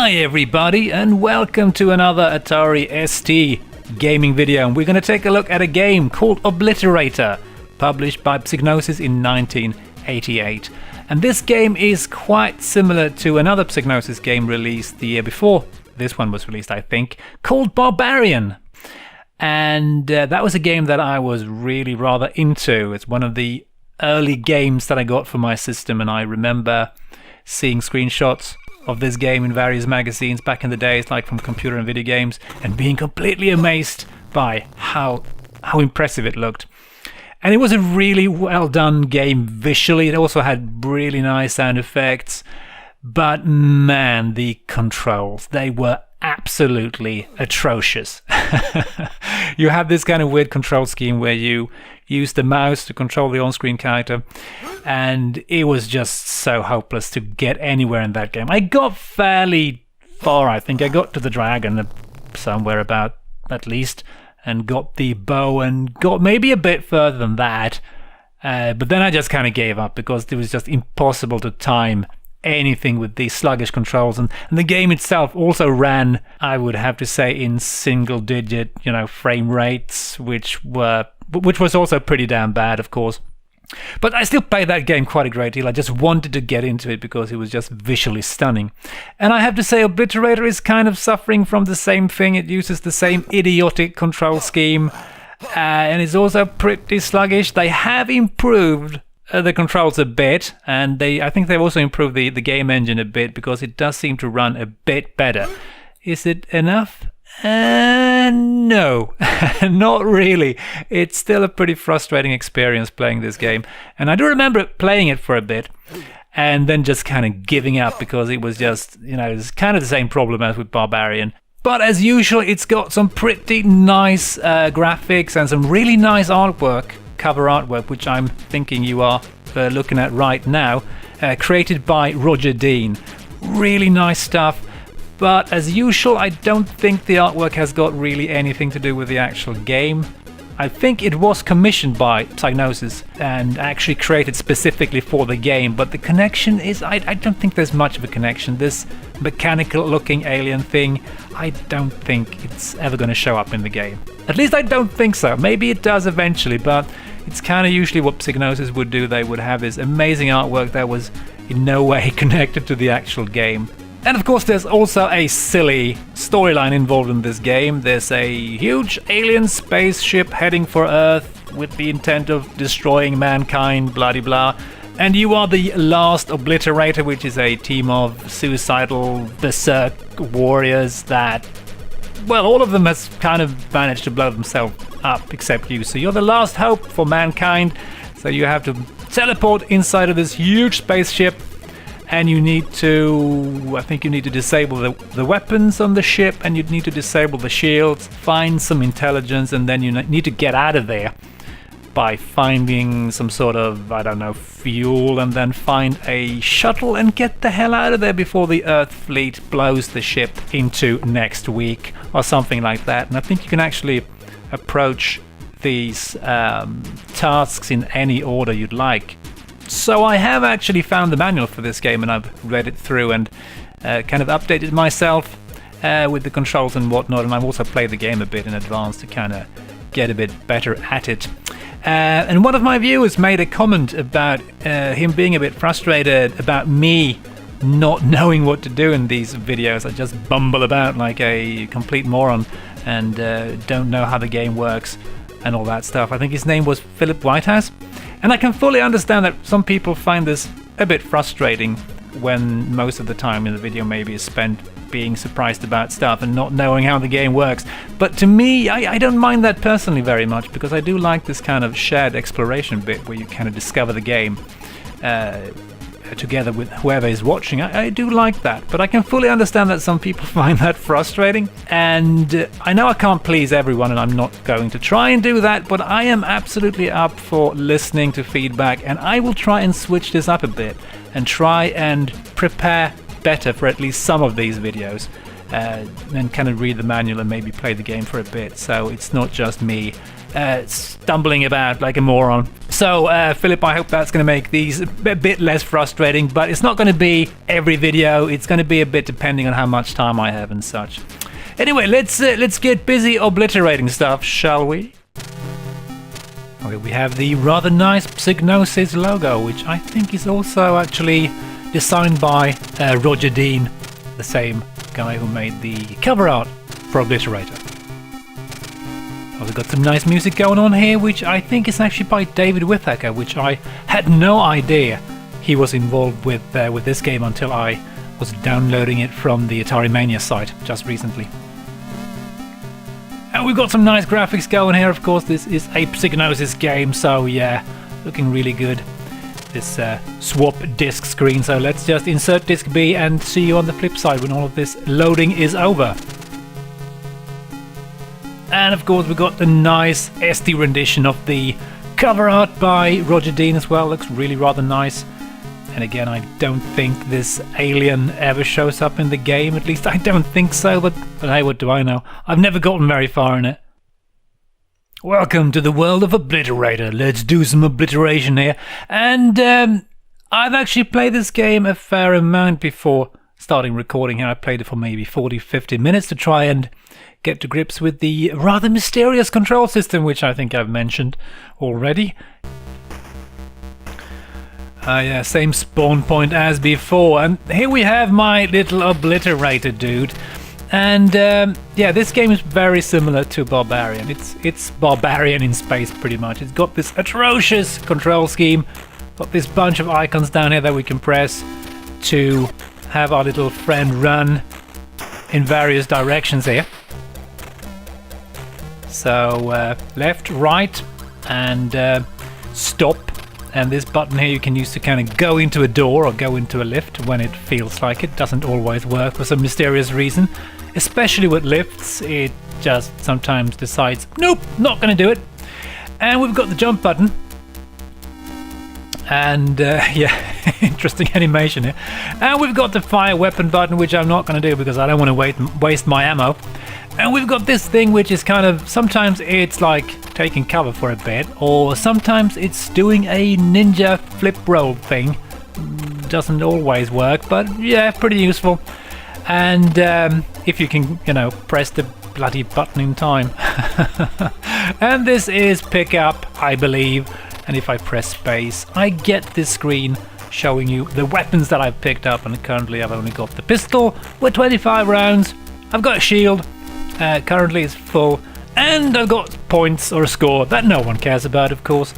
Hi everybody, and welcome to another Atari ST gaming video. And we're going to take a look at a game called Obliterator, published by Psygnosis in 1988. And this game is quite similar to another Psygnosis game released the year before this one was released, I think, called Barbarian. And that was a game that I was really rather into. It's one of the early games that I got for my system, and I remember seeing screenshots of this game in various magazines back in the days, like from Computer and Video Games, and being completely amazed by how impressive it looked. And it was a really well done game visually. It also had really nice sound effects, but man, the controls, they were absolutely atrocious. You have this kind of weird control scheme where you use the mouse to control the on-screen character, and it was just so hopeless to get anywhere in that game. I got fairly far. I think I got to the dragon somewhere about, at least, and got the bow and got maybe a bit further than that, but then I just kind of gave up because it was just impossible to time anything with these sluggish controls, and the game itself also ran, I would have to say, in single-digit, frame rates, which was also pretty damn bad, of course. But I still played that game quite a great deal. I just wanted to get into it because it was just visually stunning. And I have to say, Obliterator is kind of suffering from the same thing. It uses the same idiotic control scheme, and it's also pretty sluggish. They have improved the controls a bit, and I think they've also improved the game engine a bit, because it does seem to run a bit better. Is it enough? No, not really. It's still a pretty frustrating experience playing this game, and I do remember playing it for a bit and then just kind of giving up, because it was just, it's kind of the same problem as with Barbarian. But as usual, it's got some pretty nice graphics and some really nice artwork, cover artwork, which I'm thinking you are looking at right now, created by Roger Dean. Really nice stuff. But as usual, I don't think the artwork has got really anything to do with the actual game. I think it was commissioned by Psygnosis and actually created specifically for the game, but the connection is, I don't think there's much of a connection. This mechanical looking alien thing, I don't think it's ever going to show up in the game. At least I don't think so. Maybe it does eventually, but it's kind of usually what Psygnosis would do. They would have this amazing artwork that was in no way connected to the actual game. And of course, there's also a silly storyline involved in this game. There's a huge alien spaceship heading for Earth with the intent of destroying mankind, blah de blah. And you are the last Obliterator, which is a team of suicidal berserk warriors that, well, all of them has kind of managed to blow themselves up except you. So you're the last hope for mankind. So you have to teleport inside of this huge spaceship. And you need to, I think you need to disable the weapons on the ship, and you need to disable the shields, find some intelligence, and then you need to get out of there by finding some sort of, I don't know, fuel, and then find a shuttle and get the hell out of there before the Earth fleet blows the ship into next week or something like that. And I think you can actually approach these tasks in any order you'd like. So I have actually found the manual for this game, and I've read it through and kind of updated myself with the controls and whatnot, and I've also played the game a bit in advance to kind of get a bit better at it. And one of my viewers made a comment about him being a bit frustrated about me not knowing what to do in these videos. I just bumble about like a complete moron and don't know how the game works and all that stuff. I think his name was Philip Whitehouse. And I can fully understand that some people find this a bit frustrating when most of the time in the video maybe is spent being surprised about stuff and not knowing how the game works. But to me, I don't mind that personally very much, because I do like this kind of shared exploration bit where you kind of discover the game together with whoever is watching. I do like that, but I can fully understand that some people find that frustrating, and I know I can't please everyone, and I'm not going to try and do that, but I am absolutely up for listening to feedback, and I will try and switch this up a bit and try and prepare better for at least some of these videos, and kind of read the manual and maybe play the game for a bit, so it's not just me stumbling about like a moron. So, Philip, I hope that's going to make these a bit less frustrating, but it's not going to be every video. It's going to be a bit depending on how much time I have and such. Anyway, let's get busy obliterating stuff, shall we? Okay, we have the rather nice Psygnosis logo, which I think is also actually designed by Roger Dean, the same guy who made the cover art for Obliterator. Oh, we've got some nice music going on here, which I think is actually by David Whittaker, which I had no idea he was involved with this game until I was downloading it from the Atari Mania site just recently. And we've got some nice graphics going here. Of course, this is a Psygnosis game, so yeah, looking really good. This swap disk screen. So let's just insert disk B and see you on the flip side when all of this loading is over. And of course, we've got the nice ST rendition of the cover art by Roger Dean as well. Looks really rather nice. And again, I don't think this alien ever shows up in the game. At least I don't think so, but hey, what do I know? I've never gotten very far in it. Welcome to the world of Obliterator. Let's do some obliteration here. And I've actually played this game a fair amount before starting recording here. I played it for maybe 40-50 minutes to try and get to grips with the rather mysterious control system, which I think I've mentioned already. Yeah, same spawn point as before, and here we have my little Obliterator dude. And yeah, this game is very similar to Barbarian. It's Barbarian in space pretty much. It's got this atrocious control scheme, got this bunch of icons down here that we can press to have our little friend run in various directions here. So left, right, and stop. And this button here you can use to kind of go into a door or go into a lift when it feels like it. Doesn't always work for some mysterious reason. Especially with lifts, it just sometimes decides, nope, not going to do it. And we've got the jump button. And yeah, interesting animation here. And we've got the fire weapon button, which I'm not going to do because I don't want to waste my ammo. And we've got this thing which is kind of, sometimes it's like taking cover for a bit, or sometimes it's doing a ninja flip roll thing. Doesn't always work, but yeah, pretty useful. And if you can, you know, press the bloody button in time. And this is pick up, I believe. And if I press space, I get this screen showing you the weapons that I've picked up. And currently I've only got the pistol with 25 rounds. I've got a shield. Currently it's full, and I've got points or a score that no one cares about, of course.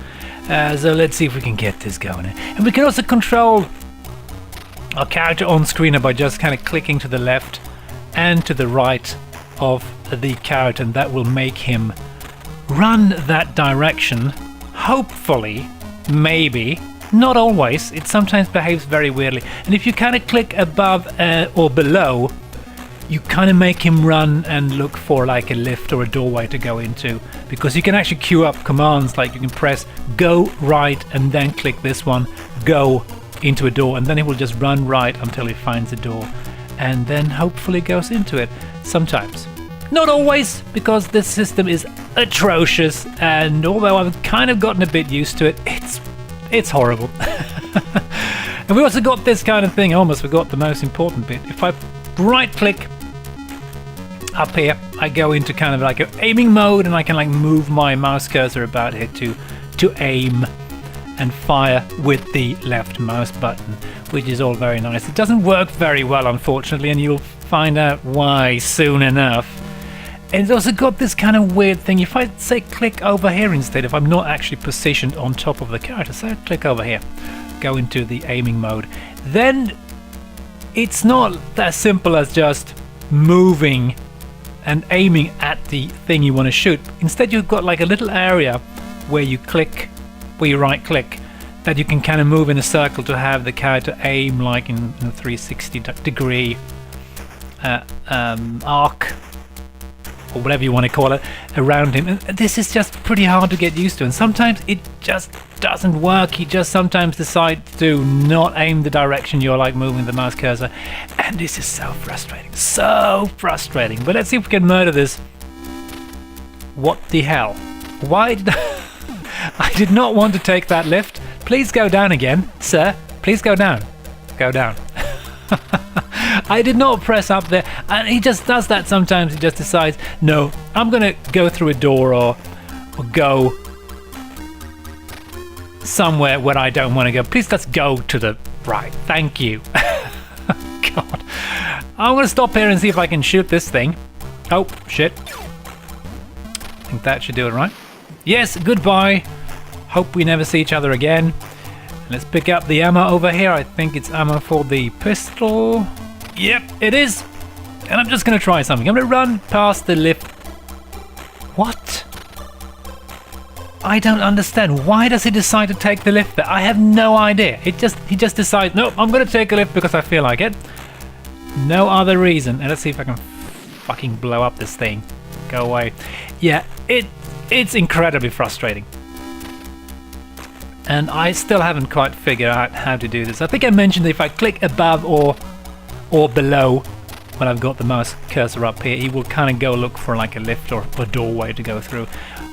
So let's see if we can get this going. And we can also control our character on screen by just kind of clicking to the left and to the right of the character, and that will make him run that direction. Hopefully, maybe, not always. It sometimes behaves very weirdly. And if you kind of click above or below, you kind of make him run and look for like a lift or a doorway to go into, because you can actually queue up commands, like you can press go right and then click this one, go into a door, and then he will just run right until he finds a door and then hopefully goes into it. Sometimes, not always, because this system is atrocious, and although I've kind of gotten a bit used to it, it's horrible. And we also got this kind of thing, I almost forgot the most important bit. If I right click up here, I go into kind of like an aiming mode, and I can like move my mouse cursor about here to aim and fire with the left mouse button, which is all very nice. It doesn't work very well, unfortunately, and you'll find out why soon enough. And it's also got this kind of weird thing. If I say click over here instead, if I'm not actually positioned on top of the character, so I click over here, go into the aiming mode, then it's not that simple as just moving and aiming at the thing you want to shoot. Instead, you've got like a little area where you click, where you right click, that you can kind of move in a circle to have the character aim like in a 360 degree arc, or whatever you want to call it, around him. And this is just pretty hard to get used to, and sometimes it just doesn't work. He just sometimes decides to not aim the direction you're like moving the mouse cursor, and this is so frustrating, but let's see if we can murder this. What the hell? Why did I did not want to take that lift. Please go down again. Sir, please go down. Go down. I did not press up there. And he just does that sometimes. He just decides, no, I'm going to go through a door or go somewhere where I don't want to go. Please let's go to the right. Thank you. God. I'm going to stop here and see if I can shoot this thing. Oh, shit. I think that should do it, right? Yes, goodbye. Hope we never see each other again. Let's pick up the ammo over here. I think it's ammo for the pistol. Yep, it is. And I'm just going to try something. I'm going to run past the lift. What? I don't understand. Why does he decide to take the lift there? I have no idea. He just decides, no, I'm going to take a lift because I feel like it. No other reason. And let's see if I can fucking blow up this thing. Go away. Yeah, it's incredibly frustrating. And I still haven't quite figured out how to do this. I think I mentioned that if I click above or below when I've got the mouse cursor up here, he will kind of go look for like a lift or a doorway to go through,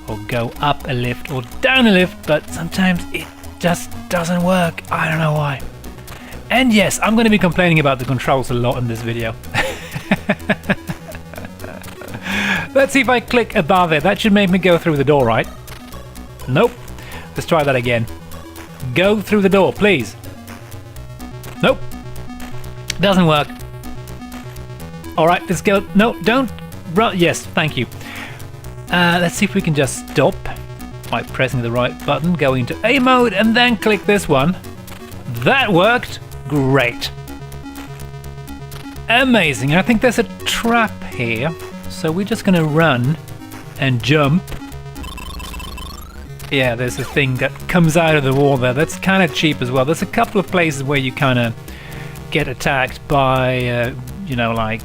or go up a lift or down a lift, but sometimes it just doesn't work. I don't know why. And yes, I'm going to be complaining about the controls a lot in this video. Let's see if I click above it. That should make me go through the door, right? Nope. Let's try that again. Go through the door, please. Nope. Doesn't work. Alright, let's go. No, don't. Yes, thank you. Let's see if we can just stop by pressing the right button, go into A mode, and then click this one. That worked. Great. Amazing. I think there's a trap here. So we're just going to run and jump. Yeah, there's a thing that comes out of the wall there. That's kind of cheap as well. There's a couple of places where you kind of get attacked by, you know, like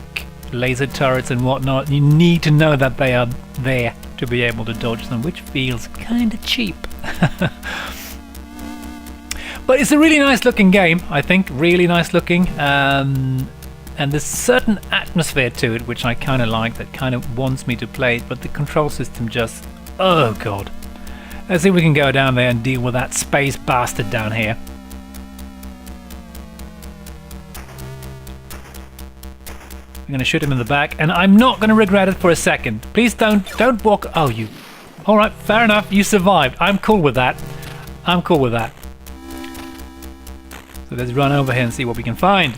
laser turrets and whatnot. You need to know that they are there to be able to dodge them, which feels kind of cheap. But it's a really nice looking game, I think. Really nice looking. And there's a certain atmosphere to it, which I kind of like, that kind of wants me to play it, but the control system just... oh god. Let's see if we can go down there and deal with that space bastard down here. I'm going to shoot him in the back, and I'm not going to regret it for a second. Please don't walk... oh, you... alright, fair enough, you survived. I'm cool with that. I'm cool with that. So let's run over here and see what we can find.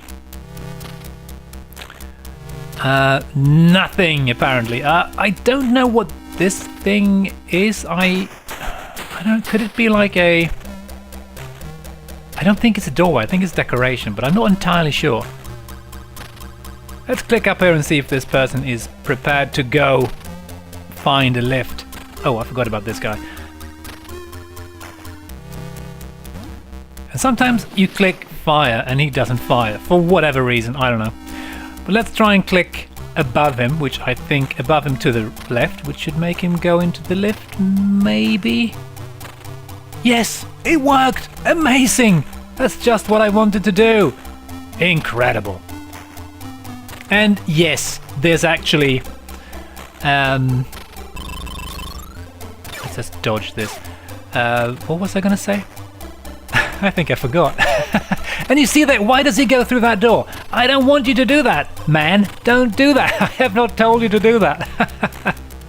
Nothing apparently. I don't know what this thing is. I don't. Could it be like a? I don't think it's a doorway. I think it's decoration, but I'm not entirely sure. Let's click up here and see if this person is prepared to go find a lift. Oh, I forgot about this guy. And sometimes you click fire and he doesn't fire for whatever reason. I don't know. But let's try and click above him, which I think above him to the left, which should make him go into the lift, maybe? Yes, it worked! Amazing! That's just what I wanted to do! Incredible! And yes, there's actually... let's just dodge this. What was I gonna say? I think I forgot. And you see that? Why does he go through that door? I don't want you to do that, man. Don't do that. I have not told you to do that.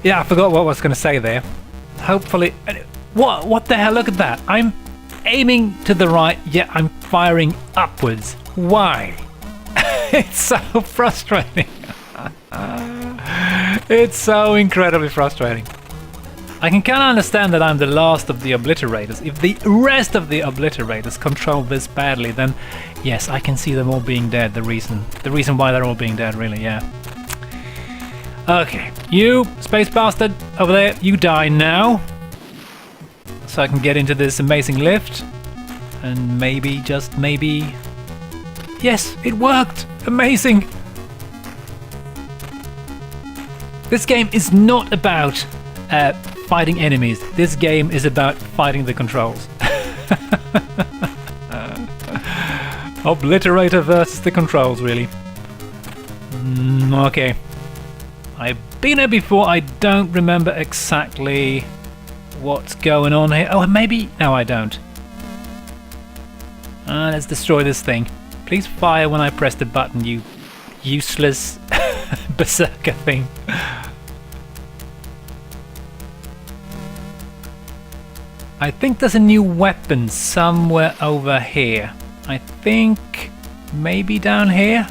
Yeah, I forgot what I was going to say there. Hopefully... What the hell? Look at that. I'm aiming to the right, yet I'm firing upwards. Why? It's so frustrating. It's so incredibly frustrating. I can kind of understand that I'm the last of the Obliterators. If the rest of the Obliterators control this badly, then yes, I can see them all being dead. The reason why they're all being dead, really, yeah. Okay, you, space bastard, over there, you die now. So I can get into this amazing lift. And maybe, just maybe... yes, it worked! Amazing! This game is not about... fighting enemies. This game is about fighting the controls. Obliterator versus the controls, really. Okay. I've been here before. I don't remember exactly what's going on here. Oh, maybe... No, I don't. Let's destroy this thing. Please fire when I press the button, you useless berserker thing. I think there's a new weapon somewhere over here. I think maybe down here.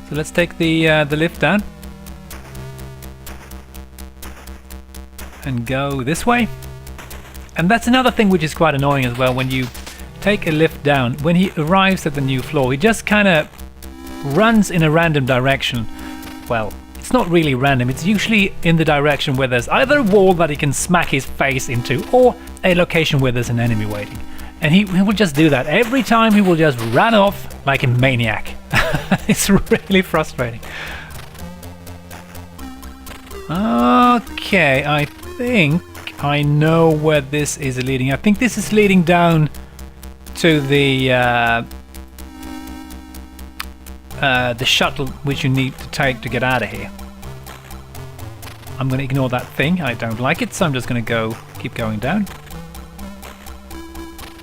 So let's take the lift down and go this way. And that's another thing which is quite annoying as well. When you take a lift down, when he arrives at the new floor, he just kind of runs in a random direction. Well, it's not really random, it's usually in the direction where there's either a wall that he can smack his face into or a location where there's an enemy waiting. And he will just do that. Every time he will just run off like a maniac. It's really frustrating. Okay, I think I know where this is leading. I think this is leading down to the shuttle which you need to take to get out of here. I'm going to ignore that thing. I don't like it, so I'm just going to keep going down.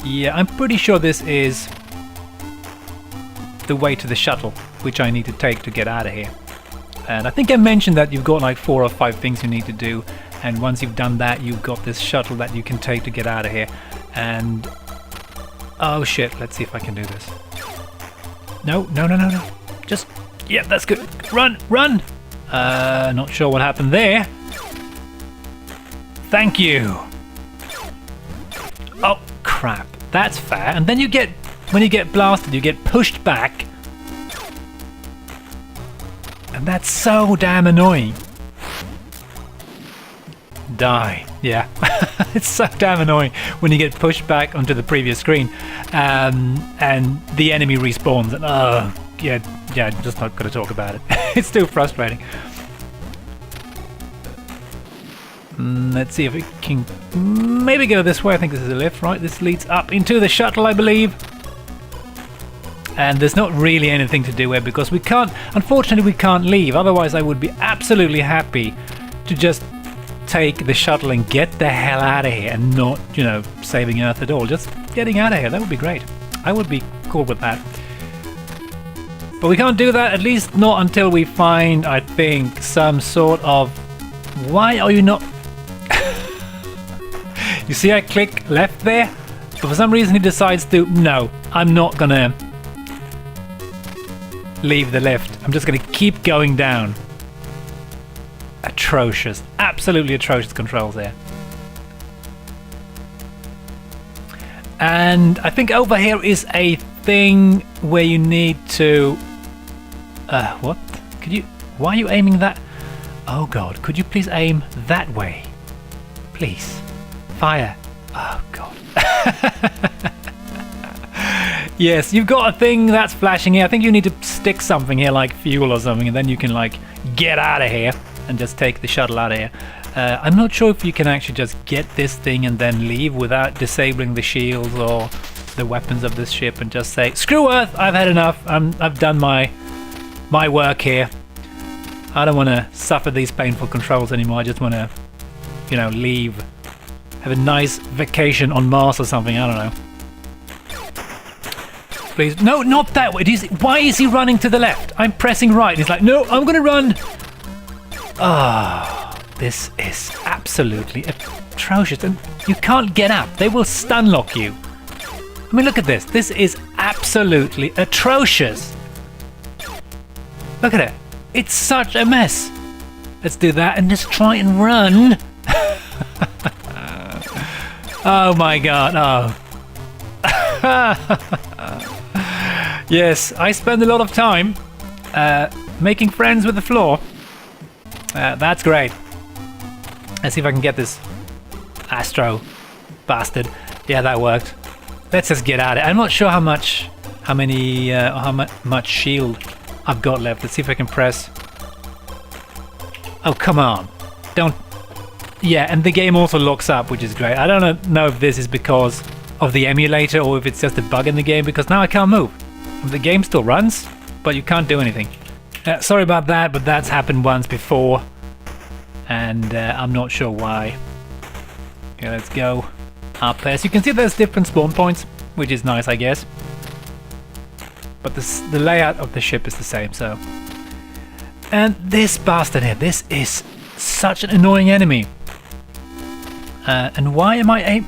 Yeah, I'm pretty sure this is the way to the shuttle which I need to take to get out of here. And I think I mentioned that you've got like 4 or 5 things you need to do, and once you've done that, you've got this shuttle that you can take to get out of here. And oh shit, let's see if I can do this. No. Just, yeah, that's good. Run! Not sure what happened there. Thank you. Oh, crap. That's fair. And then when you get blasted, you get pushed back. And that's so damn annoying. Die. Yeah. It's so damn annoying when you get pushed back onto the previous screen and the enemy respawns. And yeah, just not going to talk about it. It's too frustrating. Let's see if we can maybe go this way. I think this is a lift, right? This leads up into the shuttle, I believe. And there's not really anything to do here because we can't, unfortunately we can't leave. Otherwise I would be absolutely happy to just take the shuttle and get the hell out of here and not, you know, saving Earth at all. Just getting out of here, that would be great. I would be cool with that. But we can't do that, at least not until we find, I think, some sort of... Why are you not... You see I click left there? But for some reason he decides to... No, I'm not gonna leave the lift. I'm just gonna keep going down. Atrocious. Absolutely atrocious controls there. And I think over here is a thing where you need to... what? Could you... Why are you aiming that? Oh god, could you please aim that way? Please. Fire. Oh god. Yes, you've got a thing that's flashing here. I think you need to stick something here like fuel or something, and then you can like get out of here and just take the shuttle out of here. I'm not sure if you can actually just get this thing and then leave without disabling the shields or the weapons of this ship and just say, screw Earth, I've had enough. I've done my work here. I don't want to suffer these painful controls anymore. I just want to, you know, leave. Have a nice vacation on Mars or something. I don't know. Please. No, not that way. Why is he running to the left? I'm pressing right. He's like, no, I'm going to run. Ah, oh, this is absolutely atrocious. And you can't get up. They will stun lock you. I mean, look at this. This is absolutely atrocious. Look at it. It's such a mess. Let's do that and just try and run. Oh my god. Oh. Yes, I spend a lot of time making friends with the floor. That's great. Let's see if I can get this Astro bastard. Yeah, that worked. Let's just get at it. I'm not sure how much shield I've got left. Let's see if I can press. Oh, come on. Don't. Yeah, and the game also locks up, which is great. I don't know if this is because of the emulator or if it's just a bug in the game, because now I can't move. The game still runs, but you can't do anything. Sorry about that, but that's happened once before, and I'm not sure why. Okay, let's go up. As you can see, there's different spawn points, which is nice, I guess. But the layout of the ship is the same, so... And this bastard here, this is such an annoying enemy. And why am I aim...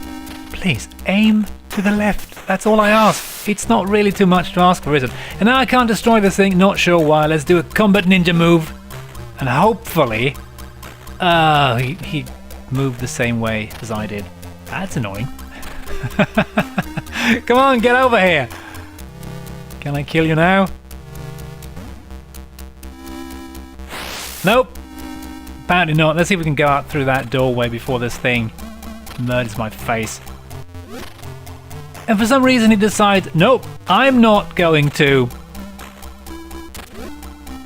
Please, aim to the left. That's all I ask. It's not really too much to ask for, is it? And now I can't destroy this thing, not sure why. Let's do a combat ninja move. And hopefully... he moved the same way as I did. That's annoying. Come on, get over here. Can I kill you now? Nope. Apparently not. Let's see if we can go out through that doorway before this thing murders my face. And for some reason he decides, nope, I'm not going to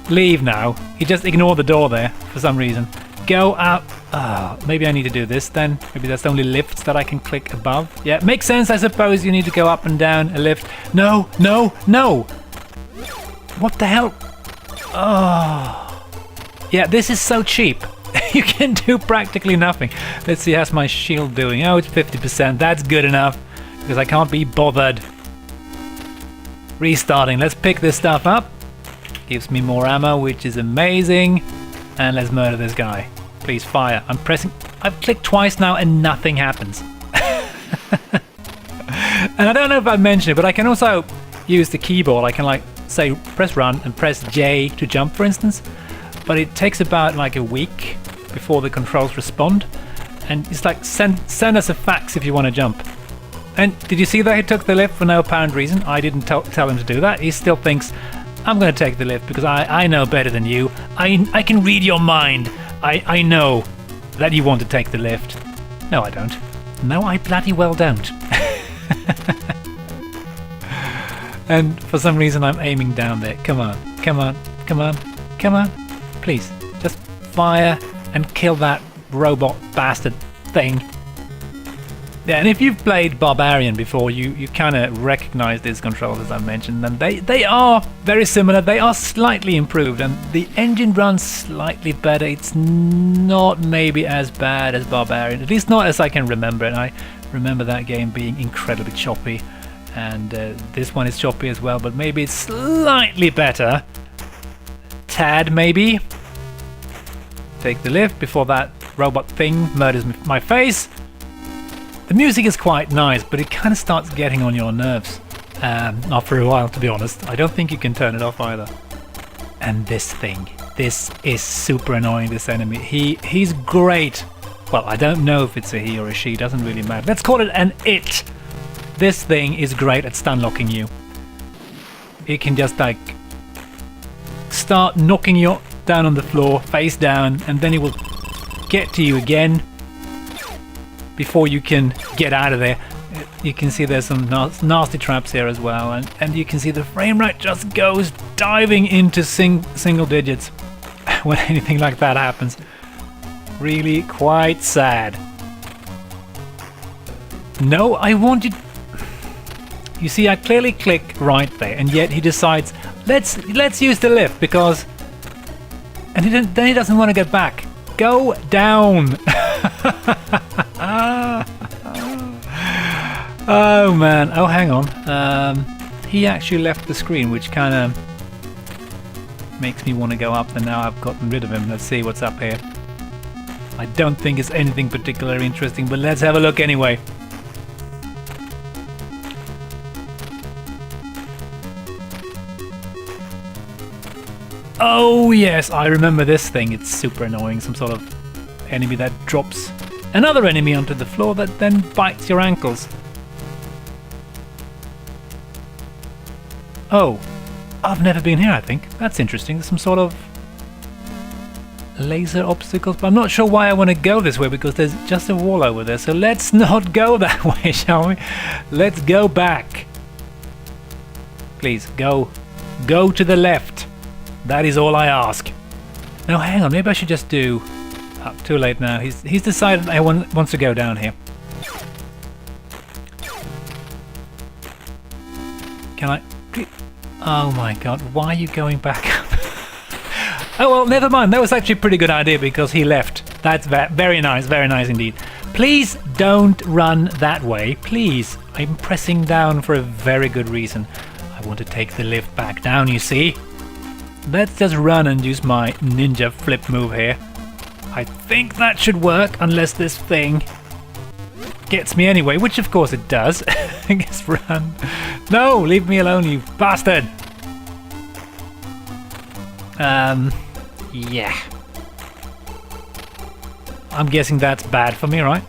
leave now. He just ignored the door there for some reason. Go up. Oh, maybe I need to do this then. Maybe that's the only lifts that I can click above. Yeah, makes sense, I suppose. You need to go up and down a lift. No, no, no! What the hell? Oh. Yeah, this is so cheap. You can do practically nothing. Let's see, how's my shield doing? Oh, it's 50%. That's good enough, because I can't be bothered. Restarting. Let's pick this stuff up. Gives me more ammo, which is amazing. And let's murder this guy. Please fire. I'm pressing... I've clicked twice now and nothing happens. And I don't know if I mentioned it, but I can also use the keyboard. I can, like, say, press run and press J to jump, for instance. But it takes about, like, a week before the controls respond. And it's like, send us a fax if you want to jump. And did you see that he took the lift for no apparent reason? I didn't tell him to do that. He still thinks, I'm going to take the lift because I know better than you. I can read your mind. I know that you want to take the lift. No, I don't. No, I bloody well don't. And for some reason I'm aiming down there. Come on, come on, come on, come on. Please, just fire and kill that robot bastard thing. Yeah, and if you've played Barbarian before, you kind of recognize these controls, as I mentioned, and they are very similar. They are slightly improved, and the engine runs slightly better. It's not maybe as bad as Barbarian, at least not as I can remember. And I remember that game being incredibly choppy, and this one is choppy as well, but maybe it's slightly better. Tad, maybe. Take the lift before that robot thing murders my face. The music is quite nice, but it kind of starts getting on your nerves after a while, to be honest. I don't think you can turn it off either. And this thing. This is super annoying, this enemy. He's great. Well, I don't know if it's a he or a she, doesn't really matter. Let's call it an it. This thing is great at stun locking you. It can just like start knocking you down on the floor, face down, and then it will get to you again before you can get out of there. You can see there's some nasty traps here as well, and you can see the frame rate just goes diving into single digits when anything like that happens. Really quite sad. No, I wanted... You see, I clearly click right there, and yet he decides, let's use the lift, because... And then he doesn't want to get back. Go down! Oh man, oh hang on. He actually left the screen, which kind of makes me want to go up, and now I've gotten rid of him. Let's see what's up here. I don't think it's anything particularly interesting, but let's have a look anyway. Oh yes, I remember this thing. It's super annoying. Some sort of enemy that drops another enemy onto the floor that then bites your ankles. Oh, I've never been here, I think. That's interesting. There's some sort of laser obstacles, but I'm not sure why I want to go this way, because there's just a wall over there. So let's not go that way, shall we? Let's go back. Please, go to the left. That is all I ask. Now hang on, maybe I should just do... Oh, too late now. He's decided I wants to go down here. Can I... Oh my god, why are you going back up? Oh well, never mind. That was actually a pretty good idea because he left. That's very nice indeed. Please don't run that way, please. I'm pressing down for a very good reason. I want to take the lift back down, you see. Let's just run and use my ninja flip move here. I think that should work, unless this thing gets me anyway, which of course it does. I guess run. No, leave me alone, you bastard! Yeah. I'm guessing that's bad for me, right?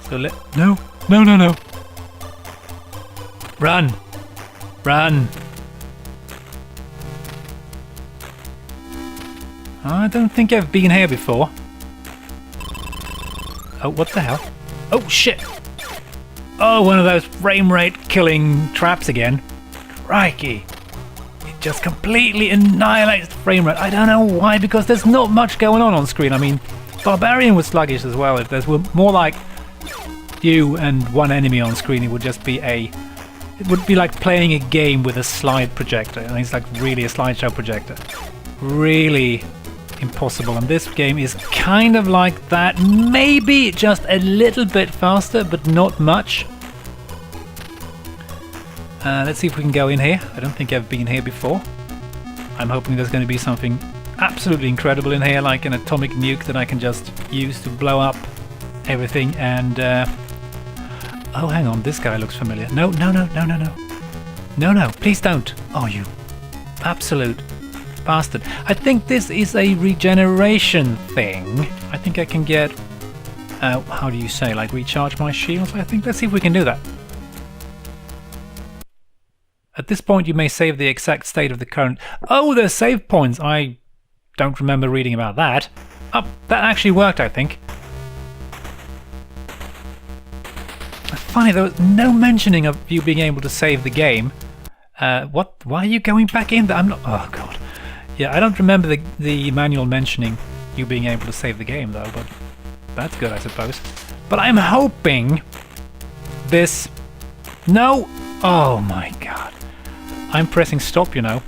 So no. Run! Run! I don't think I've been here before. Oh, what the hell? Oh, shit! Oh, one of those frame rate killing traps again. Crikey! It just completely annihilates the frame rate. I don't know why, because there's not much going on screen. I mean, Barbarian was sluggish as well. If there were more like you and one enemy on screen, it would just be it would be like playing a game with a slide projector. I mean, it's like really a slideshow projector. Really impossible. And this game is kind of like that. Maybe just a little bit faster, but not much. Let's see if we can go in here. I don't think I've been here before. I'm hoping there's going to be something absolutely incredible in here, like an atomic nuke that I can just use to blow up everything. And oh, hang on, this guy looks familiar. No, please don't. Oh, you absolute bastard. I think this is a regeneration thing. I think I can get how do you say, like recharge my shields, I think. Let's see if we can do that. At this point you may save the exact state of the current... Oh, there's save points! I don't remember reading about that. Oh, that actually worked, I think. Funny, there was no mentioning of you being able to save the game. What? Why are you going back in there? I'm not... Oh, God. Yeah, I don't remember the manual mentioning you being able to save the game, though, but that's good, I suppose. But I'm hoping this... No! Oh, my God. I'm pressing stop, you know.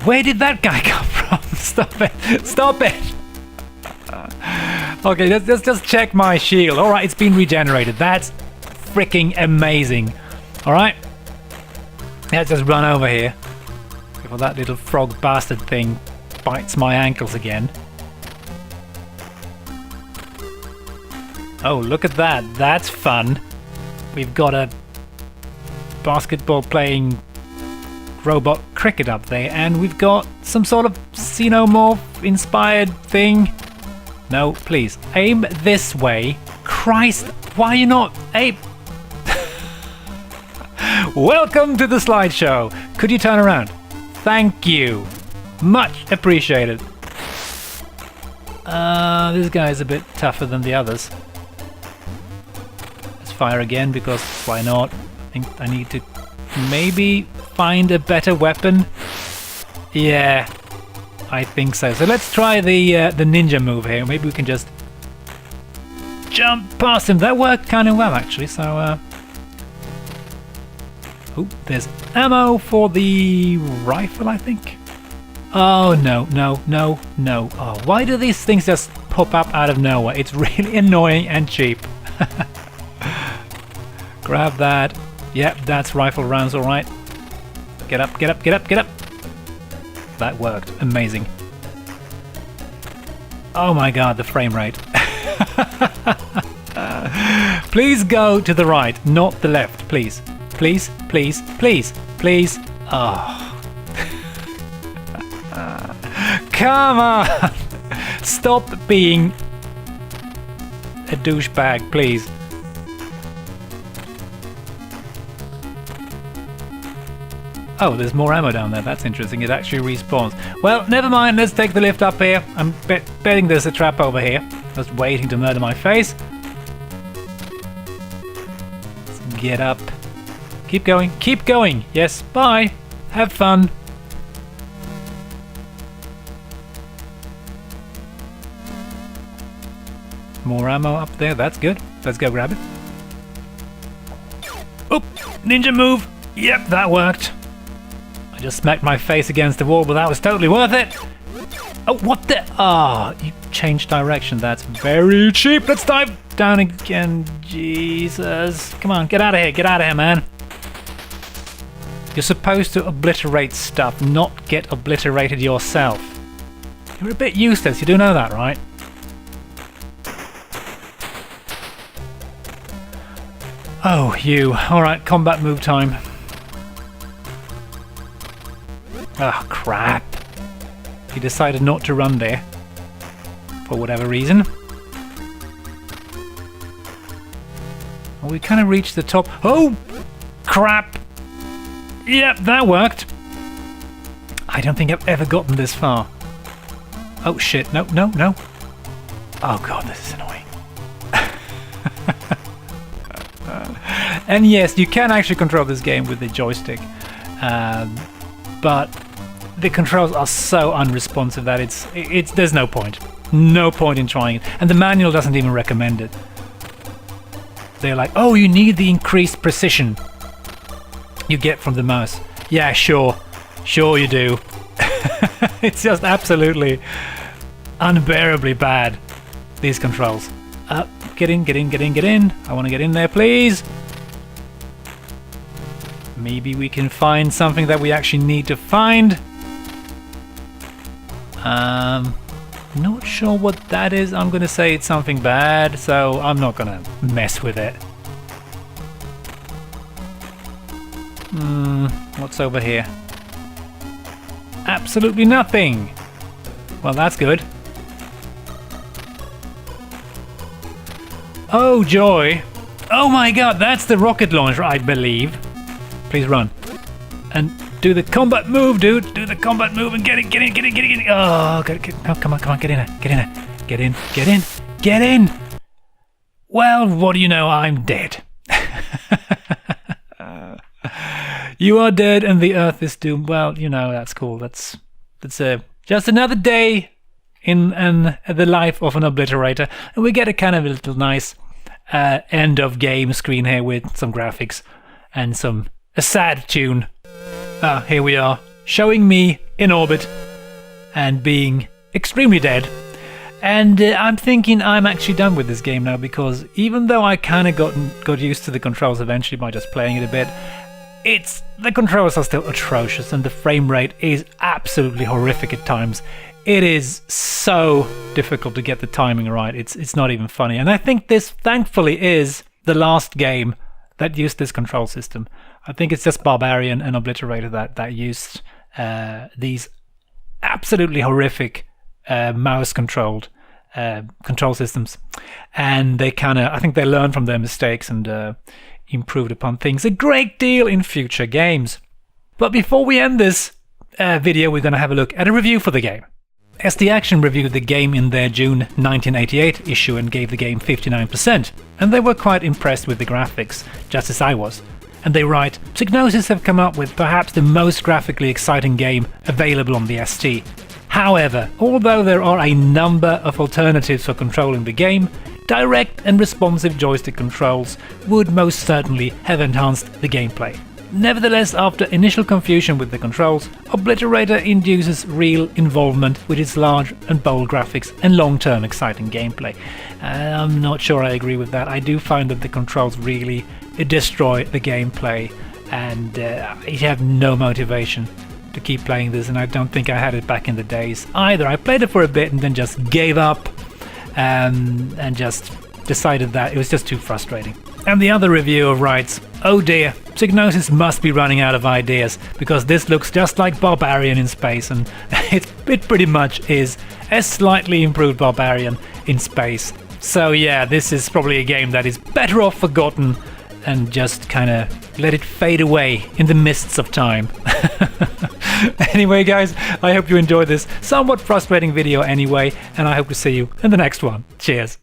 Where did that guy come from? Stop it! Stop it! Okay, let's just check my shield. Alright, it's been regenerated. That's freaking amazing. Alright. Let's just run over here before that little frog bastard thing bites my ankles again. Oh, look at that. That's fun. We've got a basketball playing robot cricket up there, and we've got some sort of xenomorph inspired thing. No, please, aim this way. Christ, why are you not aim? Welcome to the slideshow. Could you turn around? Thank you. Much appreciated. This guy is a bit tougher than the others. Let's fire again, because why not? I think I need to maybe find a better weapon. Yeah, I think so. So let's try the ninja move here. Maybe we can just jump past him. That worked kind of well, actually. So, oh, there's ammo for the rifle, I think. Oh, no. Oh, why do these things just pop up out of nowhere? It's really annoying and cheap. Grab that. Yep, that's rifle rounds, all right. Get up. That worked. Amazing. Oh my God, the frame rate. Please go to the right, not the left, please. Please. Oh. Come on! Stop being a douchebag, please. Oh, there's more ammo down there. That's interesting. It actually respawns. Well, never mind. Let's take the lift up here. I'm betting there's a trap over here. Just waiting to murder my face. Let's get up. Keep going. Keep going. Yes, bye. Have fun. More ammo up there. That's good. Let's go grab it. Oop! Ninja move! Yep, that worked. I just smacked my face against the wall, but that was totally worth it. Oh, what the? Ah, you changed direction. That's very cheap. Let's dive down again. Jesus. Come on, get out of here. Get out of here, man. You're supposed to obliterate stuff, not get obliterated yourself. You're a bit useless. You do know that, right? Oh, you. Alright, combat move time. Oh, crap. He decided not to run there. For whatever reason. Well, we kind of reached the top. Oh! Crap! Yep, that worked. I don't think I've ever gotten this far. Oh, shit. No, no, no. Oh, God, this is annoying. And yes, you can actually control this game with the joystick. But the controls are so unresponsive that it's there's no point. No point in trying it. And the manual doesn't even recommend it. They're like, oh, you need the increased precision you get from the mouse. Yeah, sure. Sure you do. It's just absolutely unbearably bad, these controls. Get in, get in, get in, get in. I want to get in there, please. Maybe we can find something that we actually need to find. Not sure what that is. I'm gonna say it's something bad, so I'm not gonna mess with it. What's over here? Absolutely nothing. Well, that's good. Oh, joy. Oh my god, that's the rocket launcher, I believe. Please run. And do the combat move, dude. Do the combat move and get in, get in, get in, get in, get in. Oh, no, come on, come on, get in there, get in there. Get in, get in, get in. Well, what do you know? I'm dead. You are dead and the earth is doomed. Well, you know, that's cool. That's just another day in the life of an obliterator. And we get a kind of a little nice end of game screen here with some graphics and a sad tune. Here we are, showing me in orbit and being extremely dead. And I'm thinking I'm actually done with this game now, because even though I kind of got used to the controls eventually by just playing it a bit, the controls are still atrocious and the frame rate is absolutely horrific at times. It is so difficult to get the timing right. It's not even funny. And I think this, thankfully, is the last game that used this control system. I think it's just Barbarian and Obliterator that used these absolutely horrific mouse-controlled control systems. And they I think they learned from their mistakes and improved upon things a great deal in future games. But before we end this video, we're going to have a look at a review for the game. ST Action reviewed the game in their June 1988 issue and gave the game 59%, and they were quite impressed with the graphics, just as I was. And they write, Psygnosis have come up with perhaps the most graphically exciting game available on the ST. However, although there are a number of alternatives for controlling the game, direct and responsive joystick controls would most certainly have enhanced the gameplay. Nevertheless, after initial confusion with the controls, Obliterator induces real involvement with its large and bold graphics and long-term exciting gameplay. I'm not sure I agree with that. I do find that the controls really destroy the gameplay, and I have no motivation to keep playing this, and I don't think I had it back in the days either. I played it for a bit and then just gave up and just decided that it was just too frustrating. And the other reviewer writes, oh dear, Psygnosis must be running out of ideas, because this looks just like Barbarian in space, and it pretty much is a slightly improved Barbarian in space. So yeah, this is probably a game that is better off forgotten and just kind of let it fade away in the mists of time. Anyway guys, I hope you enjoyed this somewhat frustrating video anyway, and I hope to see you in the next one. Cheers!